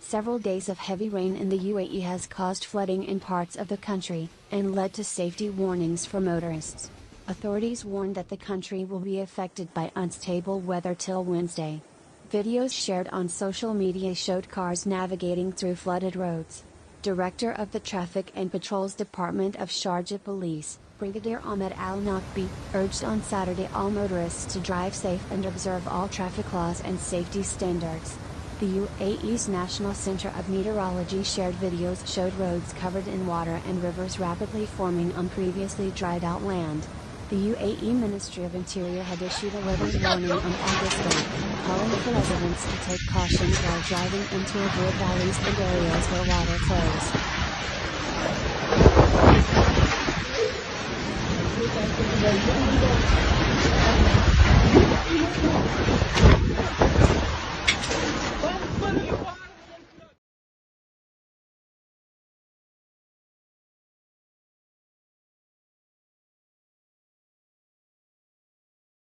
Several days of heavy rain in the UAE has caused flooding in parts of the country, and led to safety warnings for motorists. Authorities warned that the country will be affected by unstable weather till Wednesday. Videos shared on social media showed cars navigating through flooded roads. Director of the Traffic and Patrols Department of Sharjah Police, Brigadier Ahmed al-Naqbi, urged on Saturday all motorists to drive safe and observe all traffic laws and safety standards. The UAE's National Center of Meteorology shared videos showed roads covered in water and rivers rapidly forming on previously dried out land. The UAE Ministry of Interior had issued a weather warning on August 8, calling for residents to take caution while driving and to avoid valleys and areas where water flows.